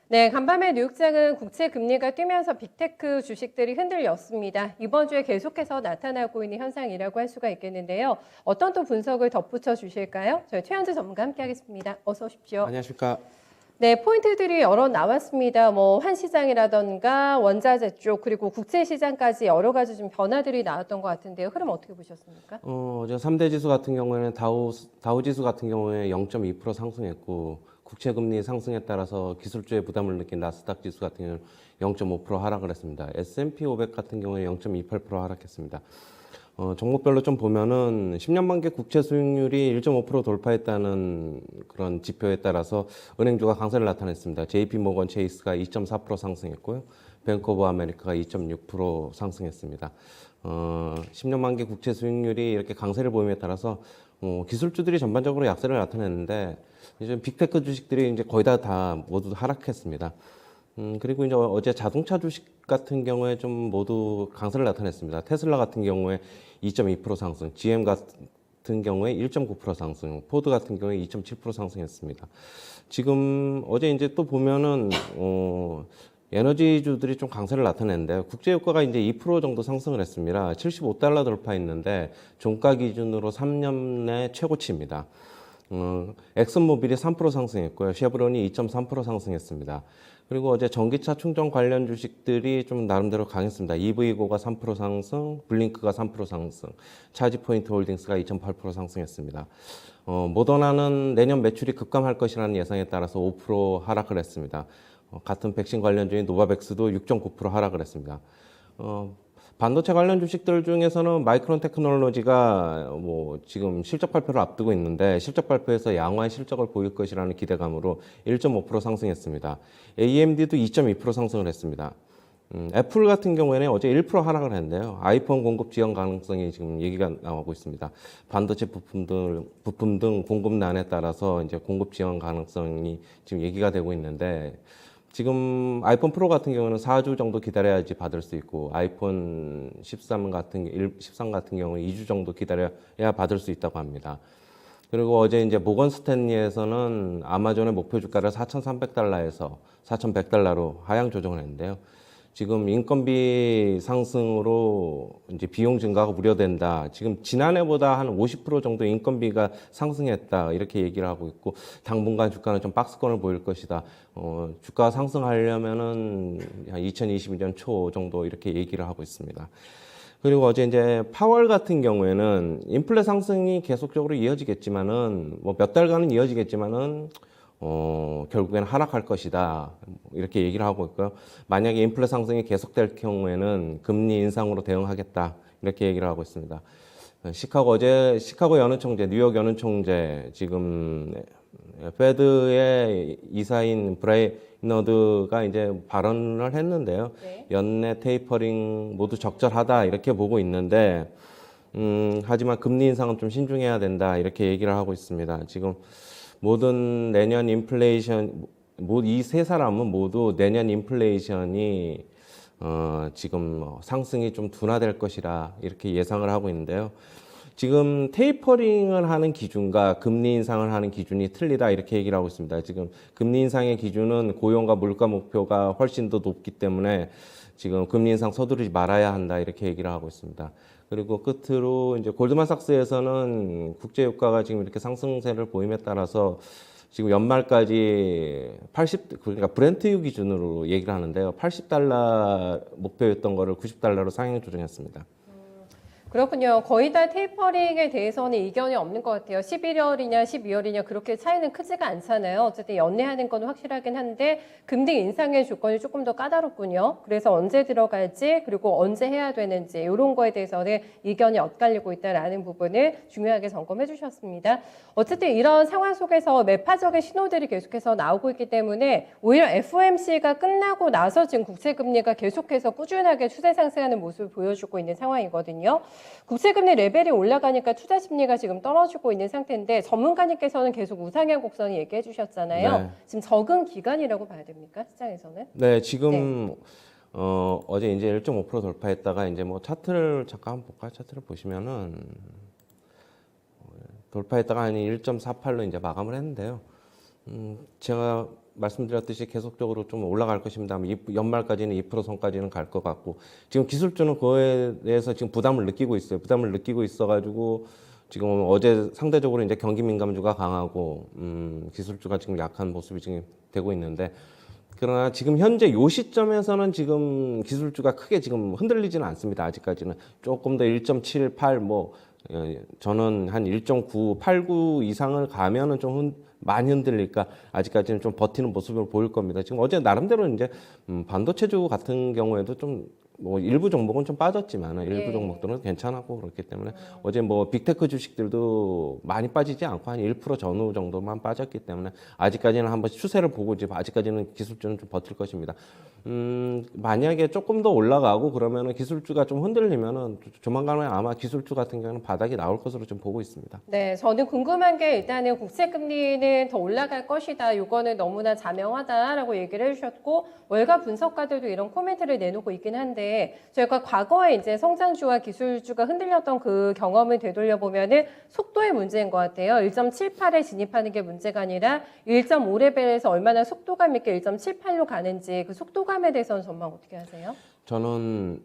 네, 간밤에 뉴욕장은 국채 금리가 뛰면서 빅테크 주식들이 흔들렸습니다. 이번 주에 계속해서 나타나고 있는 현상이라고 할 수가 있겠는데요. 어떤 또 분석을 덧붙여 주실까요? 저희 최현주 전문가 함께하겠습니다. 어서 오십시오. 안녕하십니까. 네, 포인트들이 여러 나왔습니다. 환시장이라던가 원자재 쪽 그리고 국채 시장까지 여러 가지 좀 변화들이 나왔던 것 같은데요. 흐름 어떻게 보셨습니까? 어제 3대 지수 같은 경우에는 다우 지수 같은 경우에 0.2% 상승했고 국채 금리 상승에 따라서 기술주의 부담을 느낀 나스닥 지수 같은 경우는 0.5% 하락을 했습니다. S&P 500 같은 경우에 0.28% 하락했습니다. 종목별로 좀 보면은 10년 만기 국채 수익률이 1.5% 돌파했다는 그런 지표에 따라서 은행주가 강세를 나타냈습니다. JP 모건 체이스가 2.4% 상승했고요. 뱅크 오브 아메리카가 2.6% 상승했습니다. 10년 만기 국채 수익률이 이렇게 강세를 보임에 따라서 기술주들이 전반적으로 약세를 나타냈는데 이제 빅테크 주식들이 이제 거의 다 모두 하락했습니다. 그리고 이제 어제 자동차 주식 같은 경우에 좀 모두 강세를 나타냈습니다. 테슬라 같은 경우에 2.2% 상승, GM 같은 경우에 1.9% 상승, 포드 같은 경우에 2.7% 상승했습니다. 지금 어제 이제 또 보면은 에너지주들이 좀 강세를 나타냈는데 국제유가가 이제 2% 정도 상승을 했습니다. 75달러 돌파했는데 종가 기준으로 3년 내 최고치입니다. 엑슨모빌이 3% 상승했고요. 쉐브론이 2.3% 상승했습니다. 그리고 어제 전기차 충전 관련 주식들이 좀 나름대로 강했습니다. EV고가 3% 상승, 블링크가 3% 상승, 차지포인트 홀딩스가 2.8% 상승했습니다. 모더나는 내년 매출이 급감할 것이라는 예상에 따라서 5% 하락을 했습니다. 같은 백신 관련주인 노바백스도 6.9% 하락을 했습니다. 반도체 관련 주식들 중에서는 마이크론 테크놀로지가 지금 실적 발표를 앞두고 있는데 실적 발표에서 양호한 실적을 보일 것이라는 기대감으로 1.5% 상승했습니다. AMD도 2.2% 상승을 했습니다. 애플 같은 경우에는 어제 1% 하락을 했는데요. 아이폰 공급 지연 가능성이 지금 얘기가 나오고 있습니다. 반도체 부품 등 공급난에 따라서 이제 공급 지연 가능성이 지금 얘기가 되고 있는데 지금 아이폰 프로 같은 경우는 4주 정도 기다려야지 받을 수 있고 아이폰 13 같은 경우는 2주 정도 기다려야 받을 수 있다고 합니다. 그리고 어제 이제 모건 스탠리에서는 아마존의 목표 주가를 4,300달러에서 4,100달러로 하향 조정을 했는데요. 지금 인건비 상승으로 이제 비용 증가가 우려된다. 지금 지난해보다 한 50% 정도 인건비가 상승했다. 이렇게 얘기를 하고 있고, 당분간 주가는 좀 박스권을 보일 것이다. 주가 상승하려면은 한 2022년 초 정도 이렇게 얘기를 하고 있습니다. 그리고 어제 이제 파월 같은 경우에는 인플레 상승이 계속적으로 이어지겠지만은 몇 달간은 이어지겠지만은 결국엔 하락할 것이다. 이렇게 얘기를 하고 있고요. 만약에 인플레 상승이 계속될 경우에는 금리 인상으로 대응하겠다. 이렇게 얘기를 하고 있습니다. 시카고 연은총재, 뉴욕 연은총재, 지금 페드의 이사인 브레이너드가 이제 발언을 했는데요. 네. 연내 테이퍼링 모두 적절하다. 이렇게 보고 있는데, 하지만 금리 인상은 좀 신중해야 된다. 이렇게 얘기를 하고 있습니다. 지금 모든 내년 인플레이션, 이 세 사람은 모두 내년 인플레이션이 지금 상승이 좀 둔화될 것이라 이렇게 예상을 하고 있는데요. 지금 테이퍼링을 하는 기준과 금리 인상을 하는 기준이 틀리다 이렇게 얘기를 하고 있습니다. 지금 금리 인상의 기준은 고용과 물가 목표가 훨씬 더 높기 때문에 지금 금리 인상 서두르지 말아야 한다 이렇게 얘기를 하고 있습니다. 그리고 끝으로 이제 골드만삭스에서는 국제유가가 지금 이렇게 상승세를 보임에 따라서 지금 연말까지 그러니까 브렌트유 기준으로 얘기를 하는데요. 80달러 목표였던 거를 90달러로 상향 조정했습니다. 그렇군요. 거의 다 테이퍼링에 대해서는 이견이 없는 것 같아요. 11월이냐 12월이냐 그렇게 차이는 크지가 않잖아요. 어쨌든 연내하는 건 확실하긴 한데 금리 인상의 조건이 조금 더 까다롭군요. 그래서 언제 들어갈지 그리고 언제 해야 되는지 이런 거에 대해서는 이견이 엇갈리고 있다는 부분을 중요하게 점검해 주셨습니다. 어쨌든 이런 상황 속에서 매파적인 신호들이 계속해서 나오고 있기 때문에 오히려 FOMC가 끝나고 나서 지금 국채금리가 계속해서 꾸준하게 추세 상승하는 모습을 보여주고 있는 상황이거든요. 국채금리 레벨이 올라가니까 투자 심리가 지금 떨어지고 있는 상태인데 전문가님께서는 계속 우상향 곡선을 얘기해 주셨잖아요. 네. 지금 적응 기간이라고 봐야 됩니까? 시장에서는? 네, 지금 어제 이제 1.5% 돌파했다가 이제 차트를 잠깐 한번 볼까요? 차트를 보시면은 돌파했다가 한 1.48로 이제 마감을 했는데요. 제가 말씀드렸듯이 계속적으로 좀 올라갈 것입니다. 연말까지는 2% 선까지는 갈 것 같고 지금 기술주는 그거에 대해서 지금 부담을 느끼고 있어요. 부담을 느끼고 있어가지고 지금 어제 상대적으로 이제 경기 민감주가 강하고 기술주가 지금 약한 모습이 지금 되고 있는데 그러나 지금 현재 요 시점에서는 지금 기술주가 크게 지금 흔들리지는 않습니다. 아직까지는 조금 더 1.78 뭐 저는 한 1.9, 89 이상을 가면은 좀 많이 흔들릴까 아직까지는 좀 버티는 모습을 보일 겁니다. 지금 어제 나름대로 이제 반도체주 같은 경우에도 좀 뭐 일부 종목은 좀 빠졌지만 일부 종목들은 괜찮았고 그렇기 때문에 어제 뭐 빅테크 주식들도 많이 빠지지 않고 한 1% 전후 정도만 빠졌기 때문에 아직까지는 한번 추세를 보고 이제 아직까지는 기술주는 좀 버틸 것입니다. 만약에 조금 더 올라가고 그러면은 기술주가 좀 흔들리면은 조만간에 아마 기술주 같은 경우는 바닥이 나올 것으로 좀 보고 있습니다. 네, 저는 궁금한 게 일단은 국채금리는 더 올라갈 것이다. 이거는 너무나 자명하다라고 얘기를 해주셨고 월가 분석가들도 이런 코멘트를 내놓고 있긴 한데 저희가 과거에 이제 성장주와 기술주가 흔들렸던 그 경험을 되돌려 보면은 속도의 문제인 것 같아요. 1.78에 진입하는 게 문제가 아니라 1.5레벨에서 얼마나 속도감 있게 1.78로 가는지 그 속도감에 대해서는 전망 어떻게 하세요? 저는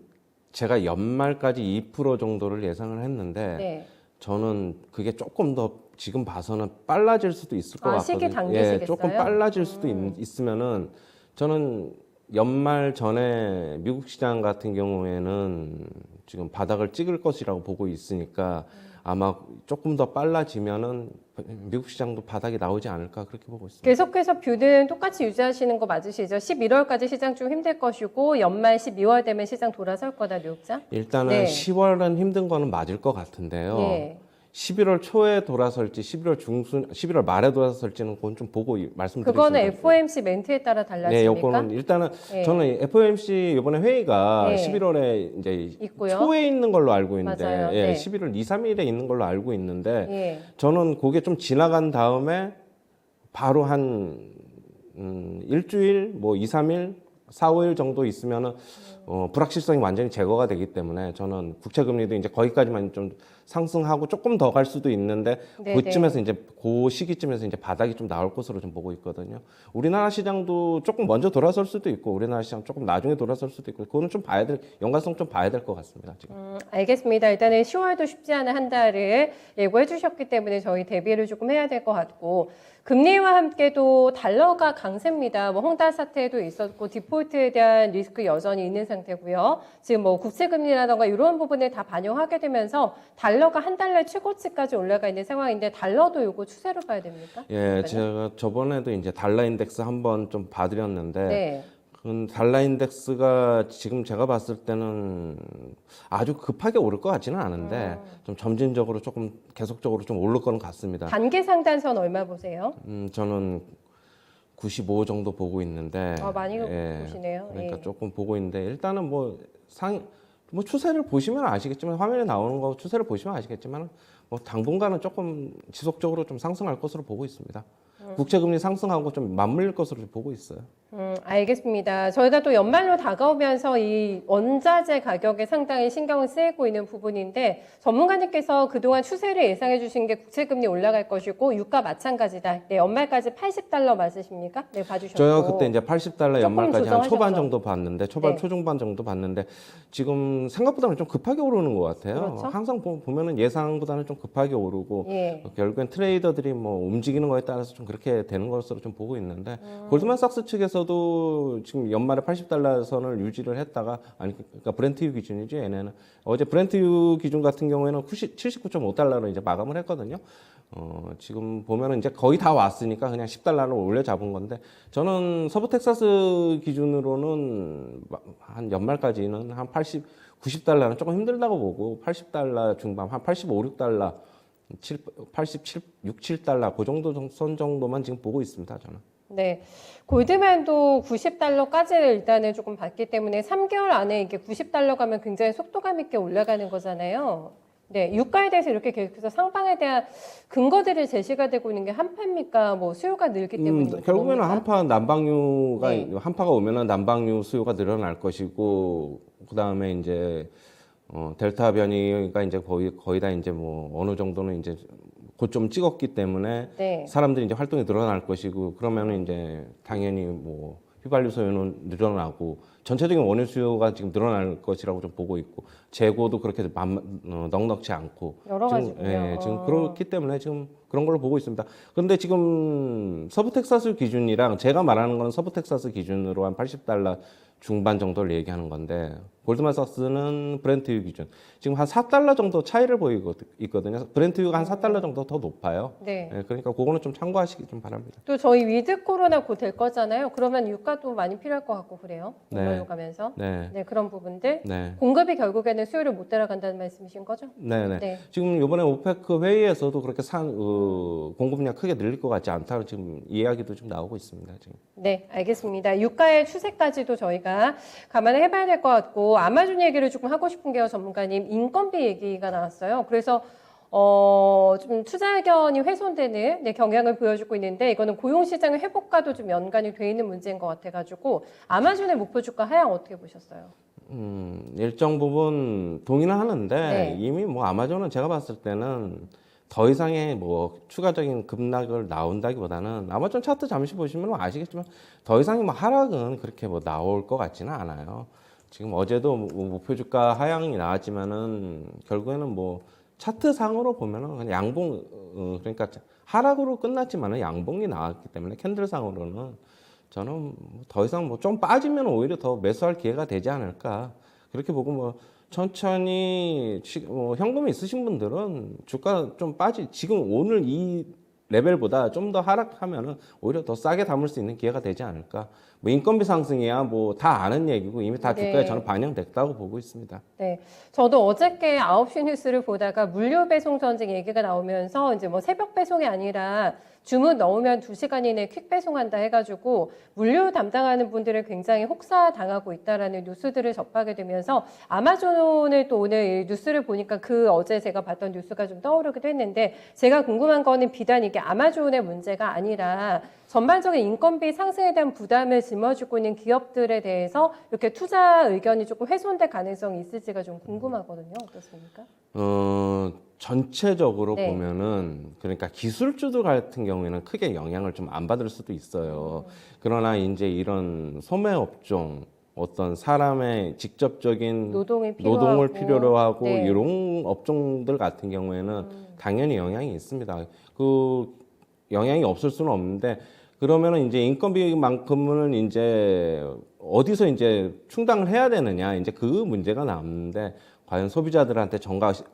제가 연말까지 2% 정도를 예상을 했는데 네. 저는 그게 조금 더 지금 봐서는 빨라질 수도 있을 것 같거든요. 시기 당기시겠어요? 조금 빨라질 수도 있으면은 저는 연말 전에 미국 시장 같은 경우에는 지금 바닥을 찍을 것이라고 보고 있으니까 아마 조금 더 빨라지면은 미국 시장도 바닥이 나오지 않을까 그렇게 보고 있습니다. 계속해서 뷰는 똑같이 유지하시는 거 맞으시죠? 11월까지 시장 좀 힘들 것이고 연말 12월 되면 시장 돌아설 거다, 뉴욕장? 일단은 네. 10월은 힘든 거는 맞을 것 같은데요. 예. 11월 초에 돌아설지 11월 중순, 11월 말에 돌아설지는 그건 좀 보고 말씀드리겠습니다. 그거는 FOMC 멘트에 따라 달라집니까? 네, 요거는 일단은 예. 저는 FOMC 이번에 회의가 예. 11월에 이제 있고요. 초에 있는 걸로 알고 있는데, 맞아요. 예, 네. 11월 2, 3일에 있는 걸로 알고 있는데, 예. 저는 그게 좀 지나간 다음에 바로 한 일주일, 뭐 2, 3일, 4, 5일 정도 있으면은 불확실성이 완전히 제거가 되기 때문에 저는 국채 금리도 이제 거기까지만 좀 상승하고 조금 더 갈 수도 있는데 네네. 그쯤에서 이제 그 시기쯤에서 이제 바닥이 좀 나올 것으로 좀 보고 있거든요. 우리나라 시장도 조금 먼저 돌아설 수도 있고 우리나라 시장 조금 나중에 돌아설 수도 있고 그거는 좀 봐야 될 연관성 좀 봐야 될 것 같습니다. 지금. 알겠습니다. 일단은 10월도 쉽지 않은 한 달을 예고해 주셨기 때문에 저희 대비를 조금 해야 될 것 같고 금리와 함께도 달러가 강세입니다. 뭐 홍달 사태도 있었고 디폴트에 대한 리스크 여전히 있는 상태고요. 지금 뭐 국채 금리라던가 이런 부분을 다 반영하게 되면서 달러가 한 달러 최고치까지 올라가 있는 상황인데 달러도 요거 추세로 봐야 됩니까? 예, 제가 저번에도 이제 달러 인덱스 한번 좀 봐드렸는데 네. 그 달러 인덱스가 지금 제가 봤을 때는 아주 급하게 오를 것 같지는 않은데 좀 점진적으로 조금 계속적으로 좀 오를 거는 같습니다. 단기 상단선 얼마 보세요? 저는 95 정도 보고 있는데 많이 보시네요. 그러니까 예. 조금 보고 있는데 일단은 뭐 추세를 보시면 아시겠지만 화면에 나오는 거 추세를 보시면 아시겠지만 뭐 당분간은 조금 지속적으로 좀 상승할 것으로 보고 있습니다. 국채금리 상승하고 좀 맞물릴 것으로 보고 있어요. 알겠습니다. 저희가 또 연말로 다가오면서 이 원자재 가격에 상당히 신경을 쓰이고 있는 부분인데 전문가님께서 그동안 추세를 예상해 주신 게 국채금리 올라갈 것이고 유가 마찬가지다. 네, 연말까지 80달러 맞으십니까? 네, 봐주셨고. 저희가 그때 이제 80달러 연말까지 한 초반 조정하셨죠? 정도 봤는데 초반 네. 초중반 정도 봤는데 지금 생각보다는 좀 급하게 오르는 것 같아요. 그렇죠. 항상 보면은 예상보다는 좀 급하게 오르고 예. 결국엔 트레이더들이 뭐 움직이는 거에 따라서 좀 그렇게 되는 것으로 좀 보고 있는데 골드만삭스 측에서도 지금 연말에 80달러 선을 유지를 했다가 그러니까 브렌트유 기준이죠. 얘네는 어제 브렌트유 기준 같은 경우에는 79.5달러로 이제 마감을 했거든요. 지금 보면은 이제 거의 다 왔으니까 그냥 10달러로 올려 잡은 건데 저는 서부 텍사스 기준으로는 한 연말까지는 한 90달러는 조금 힘들다고 보고 80달러 중반 한 85, 6달러 87, 6, 7달러 그 정도 선 정도만 지금 보고 있습니다. 저는. 네. 골드만도 90달러까지를 일단은 조금 받기 때문에 3개월 안에 이게 90달러 가면 굉장히 속도감 있게 올라가는 거잖아요. 네. 유가에 대해서 이렇게 계속해서 상방에 대한 근거들이 제시가 되고 있는 게 한파입니까? 뭐 수요가 늘기 때문입니까? 결국에는 뭡니까? 한파 난방유가 네. 한파가 오면은 난방유 수요가 늘어날 것이고 그다음에 이제 델타 변이가 이제 거의 다 이제 뭐 어느 정도는 이제 고점 찍었기 때문에 네. 사람들이 이제 활동이 늘어날 것이고 그러면은 이제 당연히 뭐 휘발유 소요는 늘어나고 전체적인 원유 수요가 지금 늘어날 것이라고 좀 보고 있고 재고도 그렇게 넉넉지 않고 여러 가지군요. 지금 그렇기 때문에 지금 그런 걸로 보고 있습니다. 그런데 지금 서부 텍사스 기준이랑 제가 말하는 거는 서부 텍사스 기준으로 한 80달러 중반 정도를 얘기하는 건데 골드만삭스는 브렌트유 기준 지금 한 4달러 정도 차이를 보이고 있거든요. 브렌트유가 한 4달러 정도 더 높아요. 네. 그러니까 그거는 좀 참고하시기 좀 바랍니다. 또 저희 위드 코로나 곧 될 거잖아요. 그러면 유가도 많이 필요할 것 같고 그래요. 네. 올라가면서. 네. 네, 그런 부분들. 네. 공급이 결국에는 수요를 못 따라간다는 말씀이신 거죠? 네네. 네. 지금 이번에 오페크 회의에서도 그렇게 공급량 크게 늘릴 것 같지 않다는 지금 이야기도 좀 나오고 있습니다. 지금. 네, 알겠습니다. 유가의 추세까지도 저희가 감안을 해봐야 될 것 같고 아마존 얘기를 조금 하고 싶은 게요, 전문가님. 인건비 얘기가 나왔어요. 그래서 좀 투자 의견이 훼손되는 경향을 보여주고 있는데 이거는 고용시장의 회복과도 좀 연관이 돼 있는 문제인 것 같아가지고 아마존의 목표 주가 하향 어떻게 보셨어요? 일정 부분 동의는 하는데 네. 이미 뭐 아마존은 제가 봤을 때는 더 이상의 뭐 추가적인 급락을 나온다기보다는 아마존 차트 잠시 보시면 아시겠지만 더 이상의 뭐 하락은 그렇게 뭐 나올 것 같지는 않아요. 지금 어제도 뭐 목표 주가 하향이 나왔지만은 결국에는 뭐 차트 상으로 보면은 그냥 양봉 그러니까 하락으로 끝났지만은 양봉이 나왔기 때문에 캔들 상으로는 저는 더 이상 뭐 좀 빠지면 오히려 더 매수할 기회가 되지 않을까 그렇게 보고 뭐 천천히 현금이 있으신 분들은 주가 좀 지금 오늘 이 레벨보다 좀 더 하락하면은 오히려 더 싸게 담을 수 있는 기회가 되지 않을까. 뭐 인건비 상승이야 뭐 다 아는 얘기고 이미 다 주가에 네. 저는 반영됐다고 보고 있습니다. 네, 저도 어저께 9시 뉴스를 보다가 물류 배송 전쟁 얘기가 나오면서 이제 뭐 새벽 배송이 아니라 주문 넣으면 2시간 이내에 퀵 배송한다 해가지고 물류 담당하는 분들을 굉장히 혹사당하고 있다라는 뉴스들을 접하게 되면서 아마존을 또 오늘 이 뉴스를 보니까 그 어제 제가 봤던 뉴스가 좀 떠오르기도 했는데 제가 궁금한 거는 비단 이게 아마존의 문제가 아니라 전반적인 인건비 상승에 대한 부담을 짊어지고 있는 기업들에 대해서 이렇게 투자 의견이 조금 훼손될 가능성이 있을지가 좀 궁금하거든요. 어떻습니까? 전체적으로 네. 보면은 그러니까 기술주들 같은 경우에는 크게 영향을 좀 안 받을 수도 있어요. 그러나 이제 이런 소매 업종 어떤 사람의 직접적인 노동을 필요하고, 노동을 필요로 하고 네. 이런 업종들 같은 경우에는 당연히 영향이 있습니다. 그 영향이 없을 수는 없는데 그러면은 이제 인건비만큼은 이제 어디서 이제 충당을 해야 되느냐 이제 그 문제가 남는데 과연 소비자들한테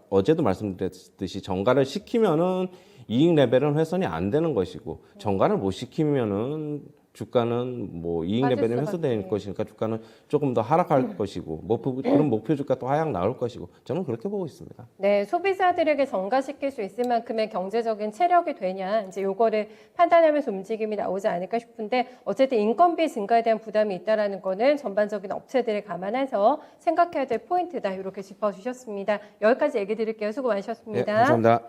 어제도 말씀드렸듯이 정가를 시키면은 이익 레벨은 훼손이 안 되는 것이고 정가를 못 시키면은 주가는 뭐 이익 빠질 레벨이 수밖에. 훼손될 것이니까 주가는 조금 더 하락할 것이고 그런 목표 주가 또 하향 나올 것이고 저는 그렇게 보고 있습니다. 네, 소비자들에게 전가시킬 수 있을 만큼의 경제적인 체력이 되냐 이제 요거를 판단하면서 움직임이 나오지 않을까 싶은데 어쨌든 인건비 증가에 대한 부담이 있다라는 거는 전반적인 업체들을 감안해서 생각해야 될 포인트다 이렇게 짚어주셨습니다. 여기까지 얘기 드릴게요. 수고 많으셨습니다. 네, 감사합니다.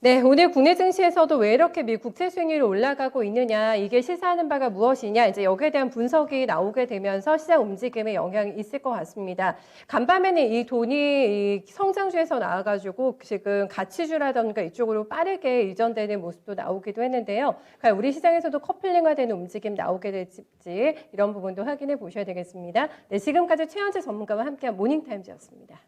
네, 오늘 국내 증시에서도 왜 이렇게 미 국채 수익률이 올라가고 있느냐, 이게 시사하는 바가 무엇이냐, 이제 여기에 대한 분석이 나오게 되면서 시장 움직임에 영향이 있을 것 같습니다. 간밤에는 이 돈이 이 성장주에서 나와가지고 지금 가치주라던가 이쪽으로 빠르게 이전되는 모습도 나오기도 했는데요. 과연 우리 시장에서도 커플링화되는 움직임 나오게 될지 이런 부분도 확인해 보셔야 되겠습니다. 네, 지금까지 최현재 전문가와 함께한 모닝타임즈였습니다.